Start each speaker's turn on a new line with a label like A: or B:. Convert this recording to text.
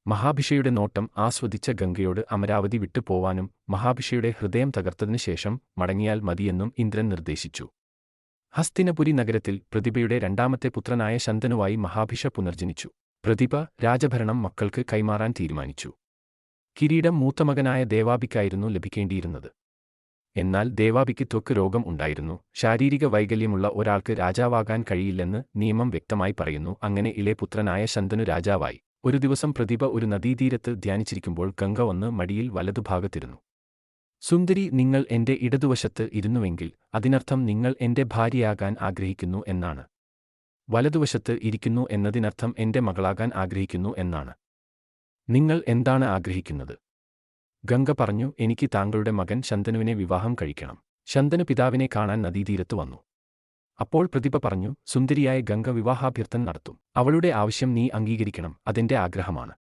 A: മഹാഭിഷയുടെ നോട്ടം ആസ്വദിച്ച ഗംഗയോട് അമരാവതി വിട്ടു പോവാനും മഹാഭിഷയുടെ ഹൃദയം തകർത്തതിനു ശേഷം മടങ്ങിയാൽ മതിയെന്നും ഇന്ദ്രൻ നിർദ്ദേശിച്ചു. ഹസ്തിനപുരി നഗരത്തിൽ പ്രതിഭയുടെ രണ്ടാമത്തെ പുത്രനായ ശന്തനുവായി മഹാഭിഷ പുനർജനിച്ചു. പ്രതിഭ രാജഭരണം മക്കൾക്ക് കൈമാറാൻ തീരുമാനിച്ചു. കിരീടം മൂത്തമകനായ ദേവാബിക്കായിരുന്നു ലഭിക്കേണ്ടിയിരുന്നത്. എന്നാൽ ദേവാബിക്ക് ത്വക്ക് രോഗം ഉണ്ടായിരുന്നു. ശാരീരിക വൈകല്യമുള്ള ഒരാൾക്ക് രാജാവാകാൻ കഴിയില്ലെന്ന് നിയമം വ്യക്തമായി പറയുന്നു. അങ്ങനെ ഇളയപുത്രനായ ശന്തനു രാജാവായി. ഒരു ദിവസം പ്രതിഭ ഒരു നദീതീരത്ത് ധ്യാനിച്ചിരിക്കുമ്പോൾ ഗംഗ വന്ന് മടിയിൽ വലതുഭാഗത്തിരുന്നു. സുന്ദരി, നിങ്ങൾ എന്റെ ഇടതുവശത്ത് ഇരുന്നുവെങ്കിൽ അതിനർത്ഥം നിങ്ങൾ എന്റെ ഭാര്യയാകാൻ ആഗ്രഹിക്കുന്നു എന്നാണ്. വലതുവശത്ത് ഇരിക്കുന്നു എന്നതിനർത്ഥം എന്റെ മകളാകാൻ ആഗ്രഹിക്കുന്നു എന്നാണ്. നിങ്ങൾ എന്താണ് ആഗ്രഹിക്കുന്നത്? ഗംഗ പറഞ്ഞു, എനിക്ക് താങ്കളുടെ മകൻ ശന്തനുവിനെ വിവാഹം കഴിക്കണം. ശന്തനു പിതാവിനെ കാണാൻ നദീതീരത്ത് വന്നു. അപ്പോൾ പ്രതിഭ പറഞ്ഞു, സുന്ദരിയായ ഗംഗ വിവാഹാഭ്യർത്ഥന നടത്തും. അവളുടെ ആവശ്യം നീ അംഗീകരിക്കണം, അതെന്റെ ആഗ്രഹമാണ്.